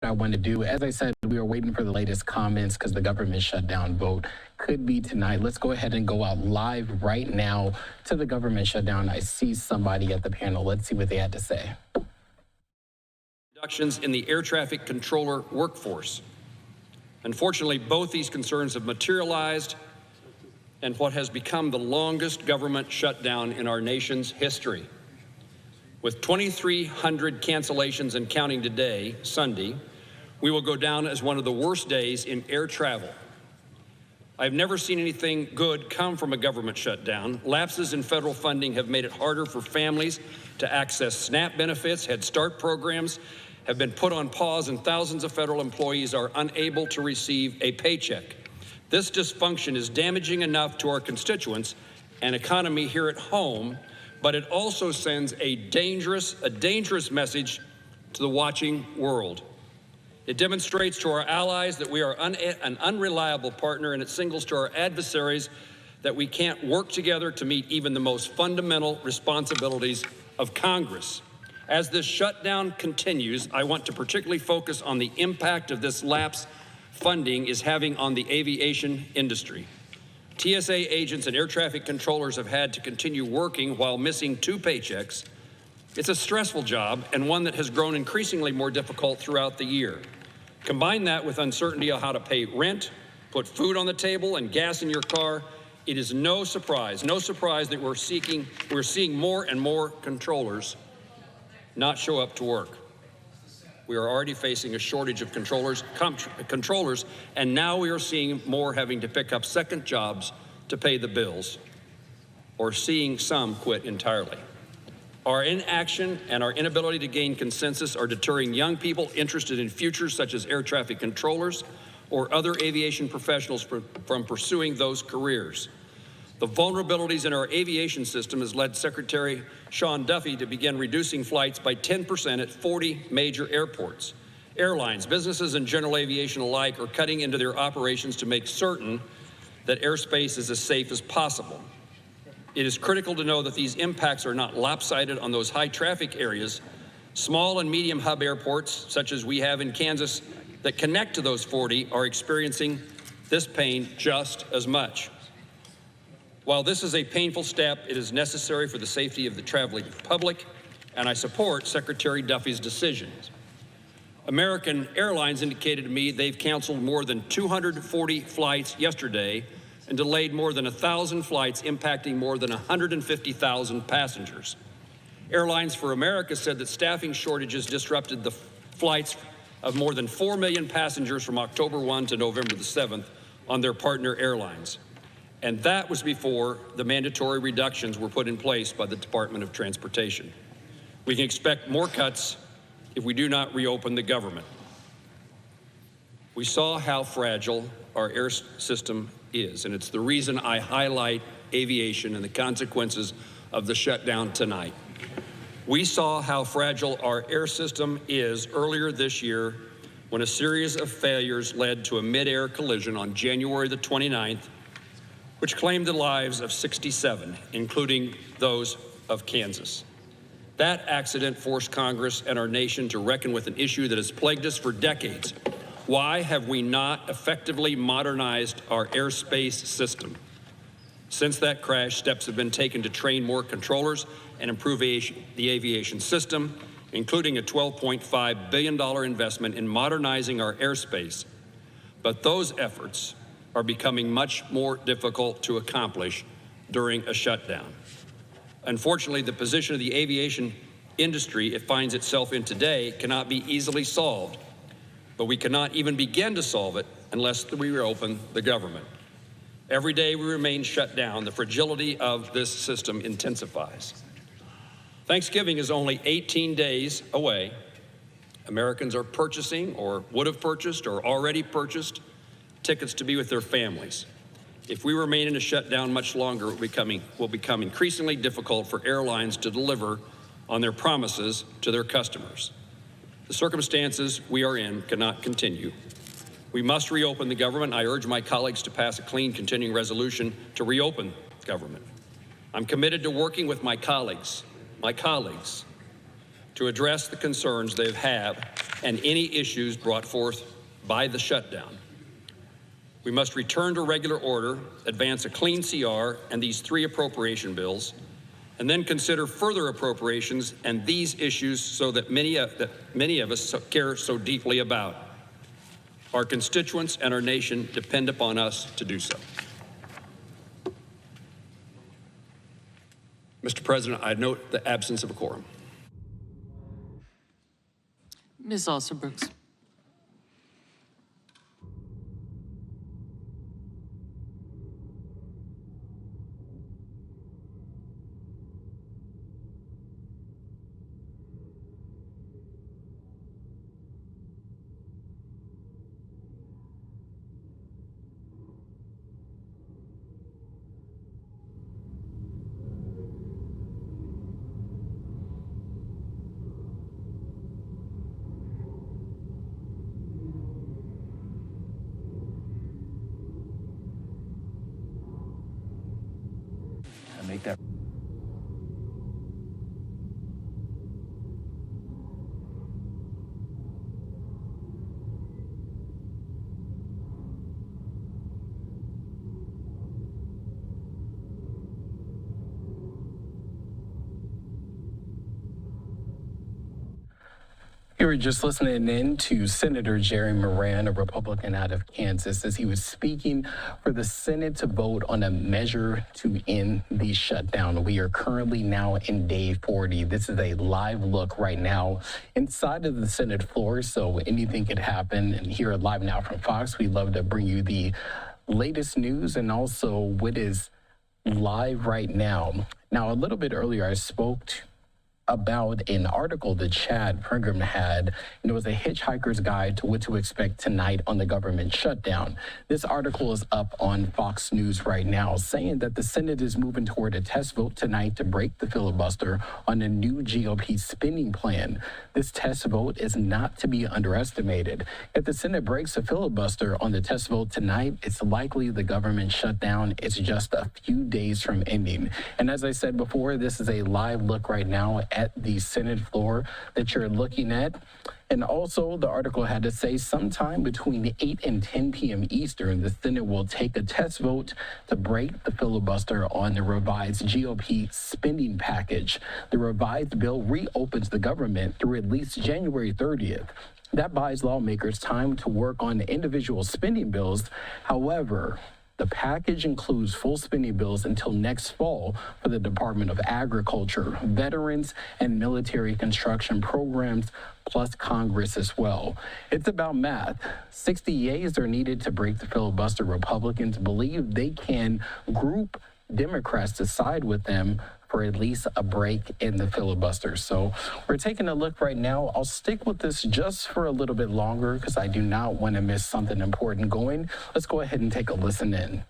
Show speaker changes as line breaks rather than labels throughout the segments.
I want to do. As I said, we are waiting for the latest comments because the government shutdown vote could be tonight. Let's go ahead and go out live right now to the government shutdown. I see somebody at the panel. Let's see what they had to say.
Reductions in the air traffic controller workforce. Unfortunately, both these concerns have materialized in what has become the longest government shutdown in our nation's history. With 2,300 cancellations and counting today, Sunday, we will go down as one of the worst days in air travel. I've never seen anything good come from a government shutdown. Lapses in federal funding have made it harder for families to access SNAP benefits. Head Start programs have been put on pause, and thousands of federal employees are unable to receive a paycheck. This dysfunction is damaging enough to our constituents and economy here at home, but it also sends a dangerous message to the watching world. It demonstrates to our allies that we are an unreliable partner, and it signals to our adversaries that we can't work together to meet even the most fundamental responsibilities of Congress. As this shutdown continues, I want to particularly focus on the impact of this lapse funding is having on the aviation industry. TSA agents and air traffic controllers have had to continue working while missing 2 paychecks. It's a stressful job and one that has grown increasingly more difficult throughout the year. Combine that with uncertainty on how to pay rent, put food on the table, and gas in your car. It is no surprise that we're seeing more and more controllers not show up to work. We are already facing a shortage of controllers, and now we are seeing more having to pick up second jobs to pay the bills, or seeing some quit entirely. Our inaction and our inability to gain consensus are deterring young people interested in futures such as air traffic controllers or other aviation professionals from pursuing those careers. The vulnerabilities in our aviation system has led Secretary Sean Duffy to begin reducing flights by 10% at 40 major airports. Airlines, businesses, and general aviation alike are cutting into their operations to make certain that airspace is as safe as possible. It is critical to know that these impacts are not lopsided on those high traffic areas. Small and medium hub airports, such as we have in Kansas, that connect to those 40 are experiencing this pain just as much. While this is a painful step, it is necessary for the safety of the traveling public, and I support Secretary Duffy's decisions. American Airlines indicated to me they've canceled more than 240 flights yesterday and delayed more than 1,000 flights, impacting more than 150,000 passengers. Airlines for America said that staffing shortages disrupted the flights of more than 4 million passengers from October 1 to November the 7th on their partner airlines. And that was before the mandatory reductions were put in place by the Department of Transportation. We can expect more cuts if we do not reopen the government. We saw how fragile our air system is, and it's the reason I highlight aviation and the consequences of the shutdown tonight. We saw how fragile our air system is earlier this year when a series of failures led to a mid-air collision on January the 29th, which claimed the lives of 67, including those of Kansas. That accident forced Congress and our nation to reckon with an issue that has plagued us for decades. Why have we not effectively modernized our airspace system? Since that crash, steps have been taken to train more controllers and improve the aviation system, including a $12.5 billion investment in modernizing our airspace. But those efforts are becoming much more difficult to accomplish during a shutdown. Unfortunately, the position of the aviation industry it finds itself in today cannot be easily solved, but we cannot even begin to solve it unless we reopen the government. Every day we remain shut down, the fragility of this system intensifies. Thanksgiving is only 18 days away. Americans are purchasing or would have purchased or already purchased tickets to be with their families. If we remain in a shutdown much longer, it will become increasingly difficult for airlines to deliver on their promises to their customers. The circumstances we are in cannot continue. We must reopen the government. I urge my colleagues to pass a clean continuing resolution to reopen government. I'm committed to working with my colleagues, to address the concerns they have and any issues brought forth by the shutdown. We must return to regular order, advance a clean CR and these 3 appropriation bills, and then consider further appropriations and these issues so that many of us care so deeply about. Our constituents and our nation depend upon us to do so. Mr. President, I note the absence of a quorum.
Ms. Alston-Brooks.
Make that.
You were just listening in to Senator Jerry Moran, a Republican out of Kansas, as he was speaking for the Senate to vote on a measure to end the shutdown. We are currently now in day 40. This is a live look right now inside of the Senate floor, so anything could happen. And here at Live Now from Fox, we love to bring you the latest news and also what is live right now. Now, a little bit earlier, I spoke about an article that Chad Pergram had, and it was a hitchhiker's guide to what to expect tonight on the government shutdown. This article is up on Fox News right now, saying that the Senate is moving toward a test vote tonight to break the filibuster on a new GOP spending plan. This test vote is not to be underestimated. If the Senate breaks a filibuster on the test vote tonight, it's likely the government shutdown is just a few days from ending. And as I said before, this is a live look right now at the Senate floor that you're looking at. And also, the article had to say sometime between 8 and 10 p.m. Eastern, the Senate will take a test vote to break the filibuster on the revised GOP spending package. The revised bill reopens the government through at least January 30th. That buys lawmakers time to work on individual spending bills. However, the package includes full spending bills until next fall for the Department of Agriculture, veterans, and military construction programs, plus Congress as well. It's about math. 60 yeas are needed to break the filibuster. Republicans believe they can group Democrats to side with them for at least a break in the filibuster. So we're taking a look right now. I'll stick with this just for a little bit longer because I do not want to miss something important going. Let's go ahead and take a listen in.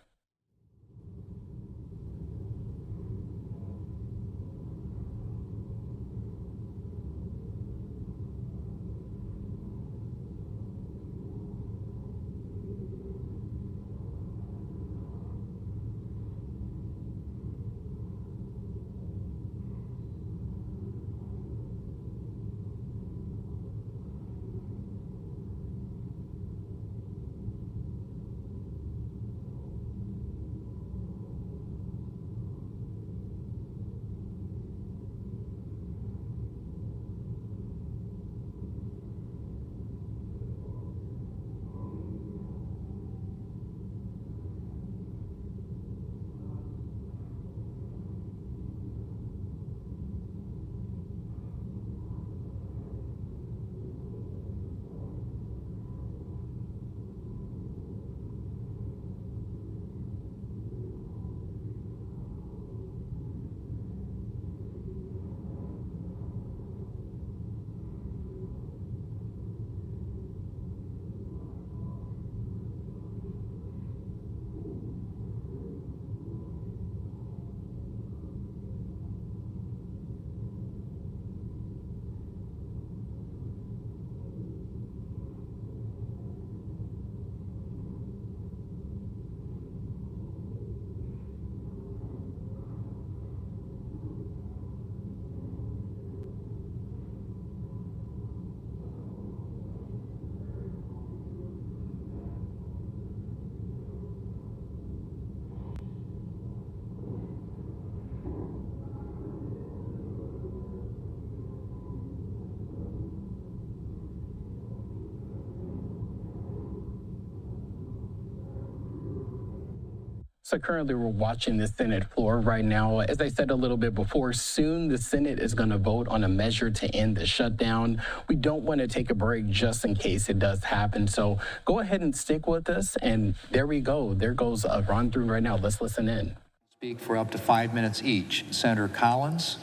So currently we're watching the Senate floor right now. As I said a little bit before, soon the Senate is going to vote on a measure to end the shutdown. We don't want to take a break just in case it does happen. So go ahead and stick with us. And there we go. There goes Ron Thune right now. Let's listen in.
Speak for up to 5 minutes each. Senator Collins,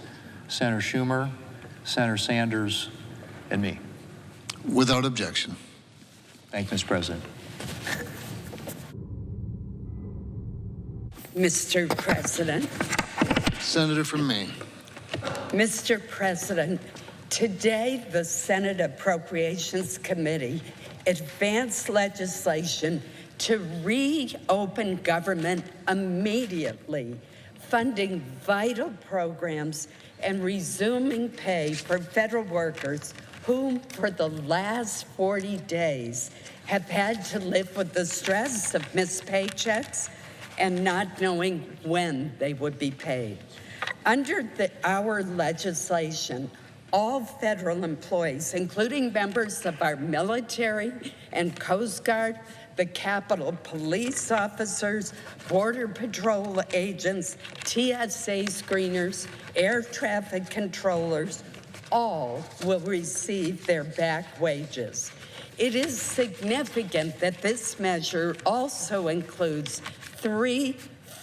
Senator Schumer, Senator Sanders, and me.
Without objection.
Thank you, Mr. President.
Mr. President.
Senator from Maine.
Mr. President, today the Senate Appropriations Committee advanced legislation to reopen government immediately, funding vital programs and resuming pay for federal workers who, for the last 40 days, have had to live with the stress of missed paychecks and not knowing when they would be paid. Under our legislation, all federal employees, including members of our military and Coast Guard, the Capitol Police officers, Border Patrol agents, TSA screeners, air traffic controllers, all will receive their back wages. It is significant that this measure also includes 3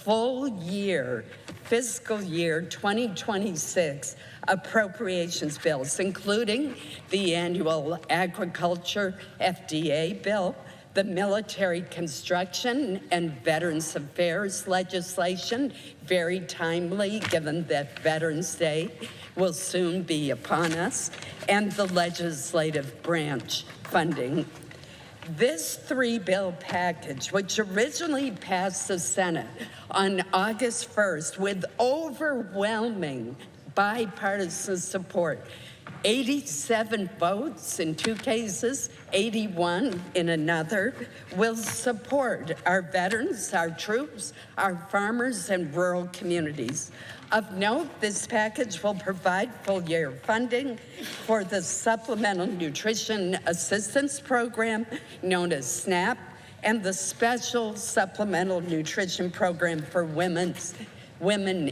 full-year, fiscal year 2026 appropriations bills, including the annual agriculture FDA bill, the military construction and Veterans Affairs legislation, very timely given that Veterans Day will soon be upon us, and the legislative branch funding. This 3-bill package, which originally passed the Senate on August 1st with overwhelming bipartisan support, 87 votes in 2 cases, 81 in another, will support our veterans, our troops, our farmers, and rural communities. Of note, this package will provide full-year funding for the Supplemental Nutrition Assistance Program, known as SNAP, and the Special Supplemental Nutrition Program for women,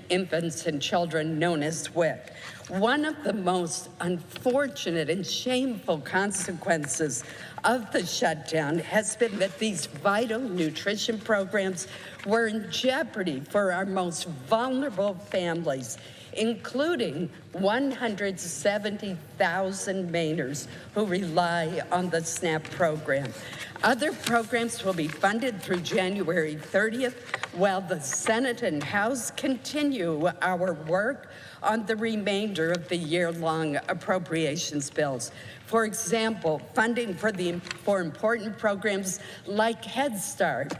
infants, and children, known as WIC. One of the most unfortunate and shameful consequences of the shutdown has been that these vital nutrition programs were in jeopardy for our most vulnerable families, including 170,000 Mainers who rely on the SNAP program. Other programs will be funded through January 30th, while the Senate and House continue our work on the remainder of the year-long appropriations bills. For example, funding for important programs like Head Start,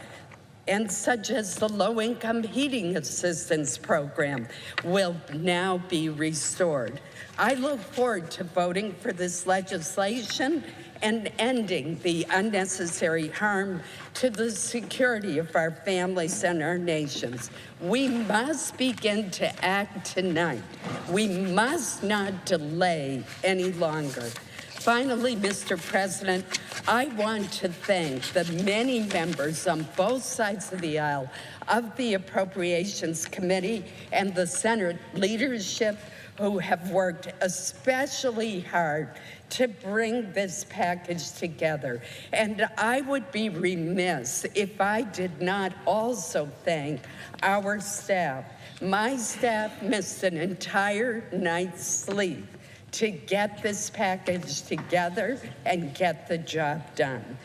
and such as the Low-Income Heating Assistance Program will now be restored. I look forward to voting for this legislation and ending the unnecessary harm to the security of our families and our nations. We must begin to act tonight. We must not delay any longer. Finally, Mr. President, I want to thank the many members on both sides of the aisle of the Appropriations Committee and the Senate leadership who have worked especially hard to bring this package together. And I would be remiss if I did not also thank our staff. My staff missed an entire night's sleep to get this package together and get the job done.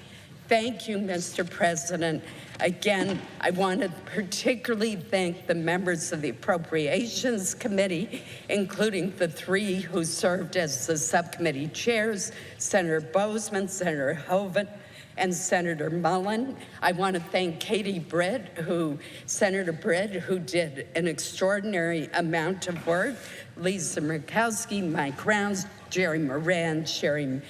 Thank you, Mr. President. Again, I want to particularly thank the members of the Appropriations Committee, including the 3 who served as the subcommittee chairs, Senator Bozeman, Senator Hoven, and Senator Mullen. I want to thank Senator Britt, who did an extraordinary amount of work, Lisa Murkowski, Mike Rounds, Jerry Moran, Sherry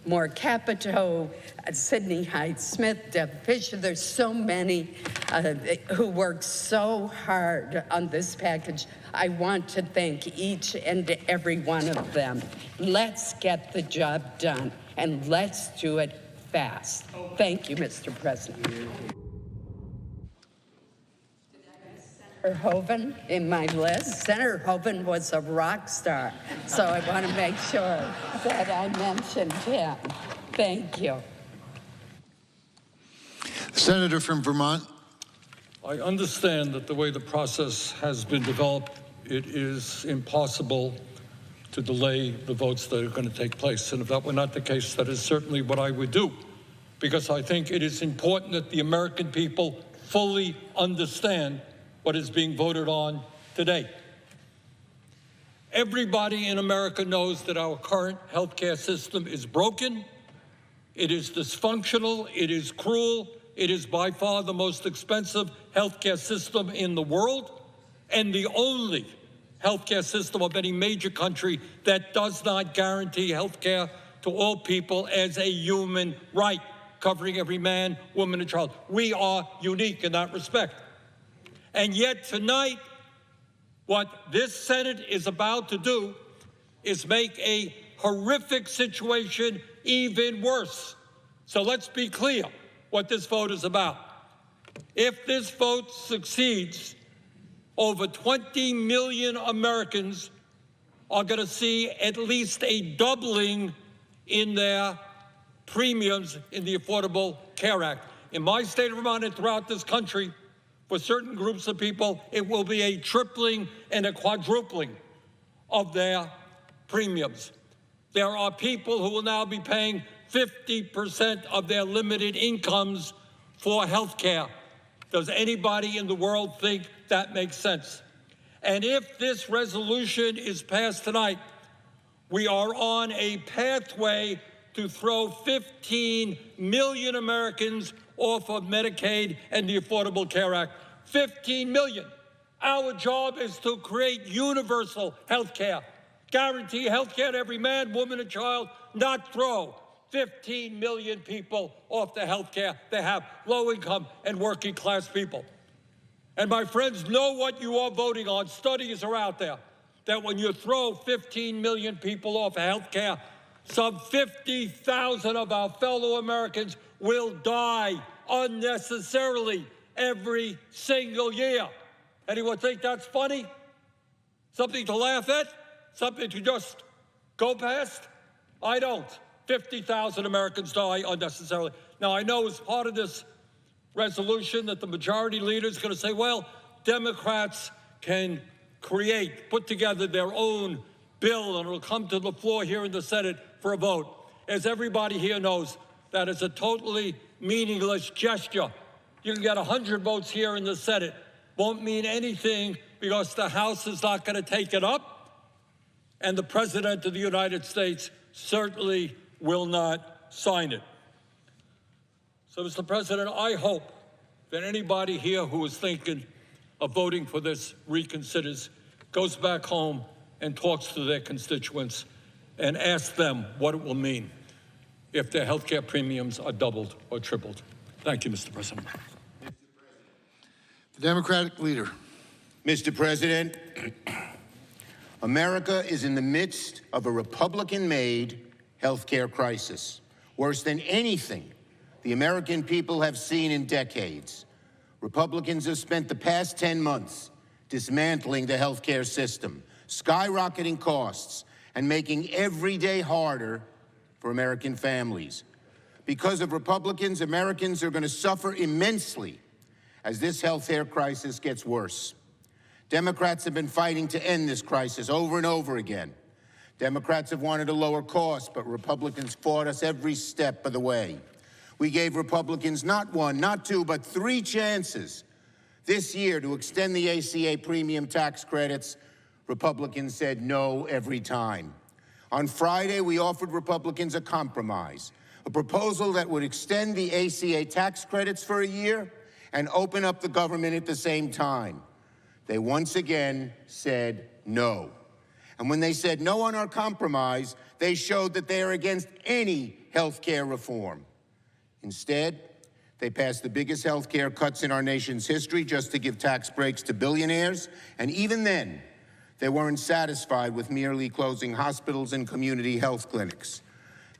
Moore Capito, Sidney Hyde-Smith, Deb Fisher. There's so many who worked so hard on this package. I want to thank each and every one of them. Let's get the job done, and let's do it fast. Thank you, Mr. President. Senator Hoeven in my list. Senator Hoeven was a rock star, so I want to make sure that I mentioned him. Thank you.
Senator from Vermont.
I understand that the way the process has been developed, it is impossible to delay the votes that are going to take place. And if that were not the case, that is certainly what I would do, because I think it is important that the American people fully understand what is being voted on today. Everybody in America knows that our current healthcare system is broken, it is dysfunctional, it is cruel, it is by far the most expensive healthcare system in the world, and the only healthcare system of any major country that does not guarantee healthcare to all people as a human right, covering every man, woman, and child. We are unique in that respect. And yet tonight, what this Senate is about to do is make a horrific situation even worse. So let's be clear what this vote is about. If this vote succeeds, over 20 million Americans are going to see at least a doubling in their premiums in the Affordable Care Act. In my state of Vermont and throughout this country, for certain groups of people, it will be a tripling and a quadrupling of their premiums. There are people who will now be paying 50% of their limited incomes for health care. Does anybody in the world think that makes sense? And if this resolution is passed tonight, we are on a pathway to throw 15 million Americans off of Medicaid and the Affordable Care Act. 15 million. Our job is to create universal health care, guarantee health care to every man, woman, and child, not throw 15 million people off the health care they have, low-income and working-class people. And my friends, know what you are voting on. Studies are out there that when you throw 15 million people off health care, some 50,000 of our fellow Americans will die unnecessarily every single year. Anyone think that's funny? Something to laugh at? Something to just go past? I don't. 50,000 Americans die unnecessarily. Now, I know as part of this resolution that the majority leader is going to say, well, Democrats can put together their own bill, and it'll come to the floor here in the Senate for a vote. As everybody here knows, that is a totally meaningless gesture. You can get 100 votes here in the Senate. Won't mean anything because the House is not going to take it up, and the President of the United States certainly will not sign it. So, Mr. President, I hope that anybody here who is thinking of voting for this reconsiders, goes back home and talks to their constituents and asks them what it will mean if their health care premiums are doubled or tripled. Thank you, Mr. President.
The Democratic leader.
Mr. President, America is in the midst of a Republican-made health care crisis, worse than anything the American people have seen in decades. Republicans have spent the past 10 months dismantling the health care system, skyrocketing costs, and making every day harder for American families. Because of Republicans, Americans are going to suffer immensely as this health care crisis gets worse. Democrats have been fighting to end this crisis over and over again. Democrats have wanted to lower costs, but Republicans fought us every step of the way. We gave Republicans not one, not two, but 3 chances this year to extend the ACA premium tax credits. Republicans said no every time. On Friday, we offered Republicans a compromise, a proposal that would extend the ACA tax credits for a year and open up the government at the same time. They once again said no. And when they said no on our compromise, they showed that they are against any health care reform. Instead, they passed the biggest health care cuts in our nation's history just to give tax breaks to billionaires. And even then, they weren't satisfied with merely closing hospitals and community health clinics.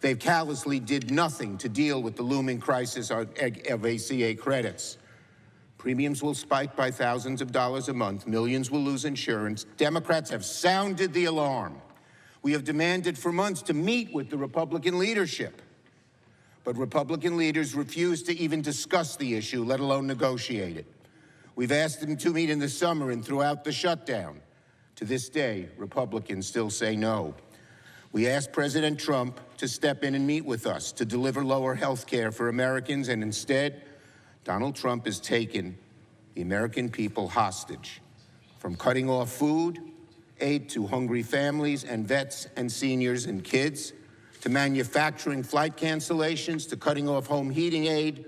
They callously did nothing to deal with the looming crisis of ACA credits. Premiums will spike by thousands of dollars a month. Millions will lose insurance. Democrats have sounded the alarm. We have demanded for months to meet with the Republican leadership. But Republican leaders refuse to even discuss the issue, let alone negotiate it. We've asked them to meet in the summer and throughout the shutdown. To this day, Republicans still say no. We asked President Trump to step in and meet with us to deliver lower health care for Americans, and instead, Donald Trump has taken the American people hostage, from cutting off food aid to hungry families and vets and seniors and kids, to manufacturing flight cancellations, to cutting off home heating aid,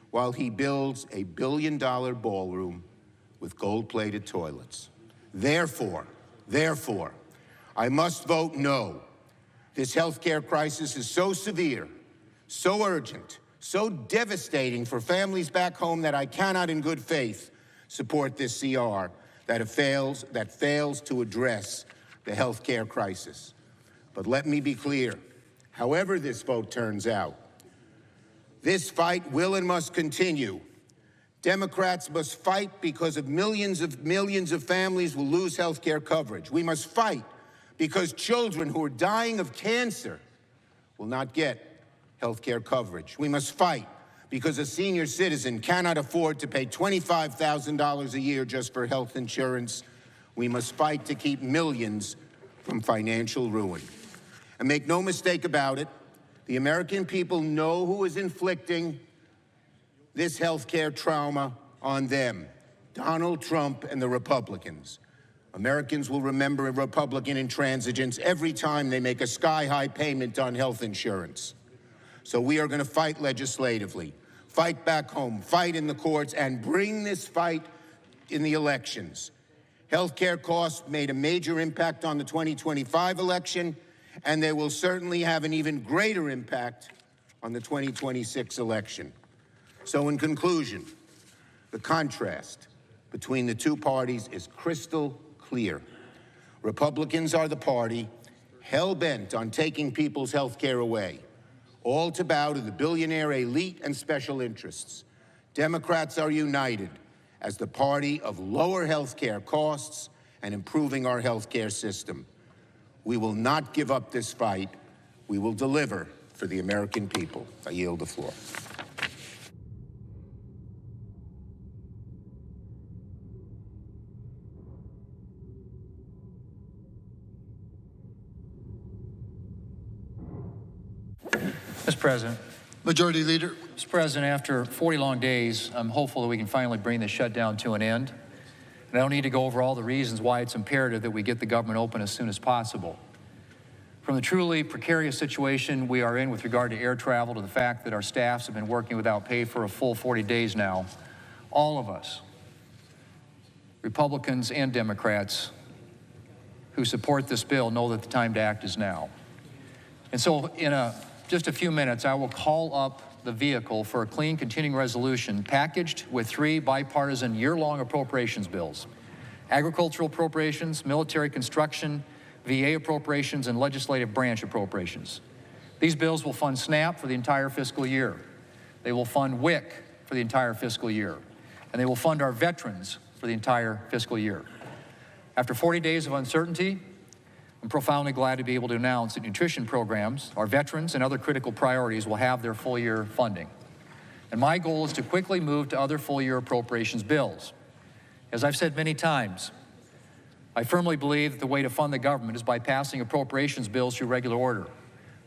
while he builds a billion-dollar ballroom with gold-plated toilets. Therefore, I must vote no. This health care crisis is so severe, so urgent, so devastating for families back home that I cannot in good faith support this CR that fails to address the health care crisis. But let me be clear, however this vote turns out, this fight will and must continue. Democrats must fight because of millions of families will lose health care coverage. We must fight because children who are dying of cancer will not get health care coverage. We must fight because a senior citizen cannot afford to pay $25,000 a year just for health insurance. We must fight to keep millions from financial ruin. And make no mistake about it, the American people know who is inflicting this health care trauma on them: Donald Trump and the Republicans. Americans will remember Republican intransigence every time they make a sky-high payment on health insurance. So we are going to fight legislatively, fight back home, fight in the courts, and bring this fight in the elections. Health care costs made a major impact on the 2025 election, and they will certainly have an even greater impact on the 2026 election. So in conclusion, the contrast between the two parties is crystal clear. Republicans are the party hell-bent on taking people's health care away, all to bow to the billionaire elite and special interests. Democrats are united as the party of lower health care costs and improving our health care system. We will not give up this fight. We will deliver for the American people. I yield the floor.
Mr. President.
Majority Leader.
Mr. President, after 40 long days, I'm hopeful that we can finally bring this shutdown to an end. And I don't need to go over all the reasons why it's imperative that we get the government open as soon as possible. From the truly precarious situation we are in with regard to air travel to the fact that our staffs have been working without pay for a full 40 days now, all of us, Republicans and Democrats who support this bill, know that the time to act is now. And so in just a few minutes, I will call up the vehicle for a clean continuing resolution packaged with 3 bipartisan year-long appropriations bills: agricultural appropriations, military construction, VA appropriations, and legislative branch appropriations. These bills will fund SNAP for the entire fiscal year. They will fund WIC for the entire fiscal year. And they will fund our veterans for the entire fiscal year. After 40 days of uncertainty, I'm profoundly glad to be able to announce that nutrition programs, our veterans, and other critical priorities will have their full-year funding. And my goal is to quickly move to other full-year appropriations bills. As I've said many times, I firmly believe that the way to fund the government is by passing appropriations bills through regular order,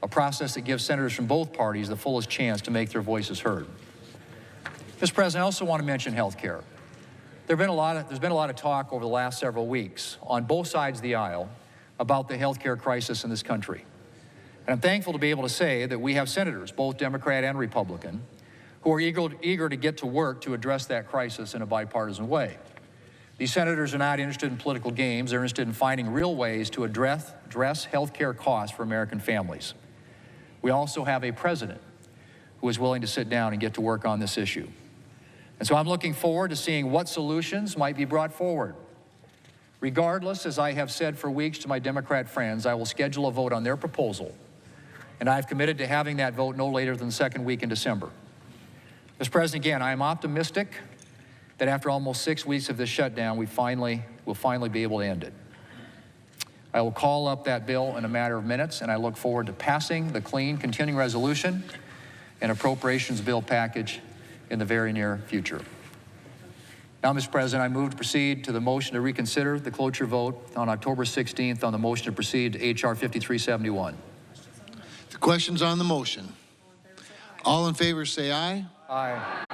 a process that gives senators from both parties the fullest chance to make their voices heard. Mr. President, I also want to mention health care. There's been a lot of talk over the last several weeks on both sides of the aisle about the health care crisis in this country. And I'm thankful to be able to say that we have senators, both Democrat and Republican, who are eager to get to work to address that crisis in a bipartisan way. These senators are not interested in political games. They're interested in finding real ways to address health care costs for American families. We also have a president who is willing to sit down and get to work on this issue. And so I'm looking forward to seeing what solutions might be brought forward. Regardless, as I have said for weeks to my Democrat friends, I will schedule a vote on their proposal, and I've committed to having that vote no later than the second week in December. Mr. President, again, I am optimistic that after almost 6 weeks of this shutdown, we'll finally be able to end it. I will call up that bill in a matter of minutes, and I look forward to passing the clean continuing resolution and appropriations bill package in the very near future. Now, Mr. President, I move to proceed to the motion to reconsider the cloture vote on October 16th on the motion to proceed to H.R. 5371.
The question's on the motion. All in favor say aye.
Aye.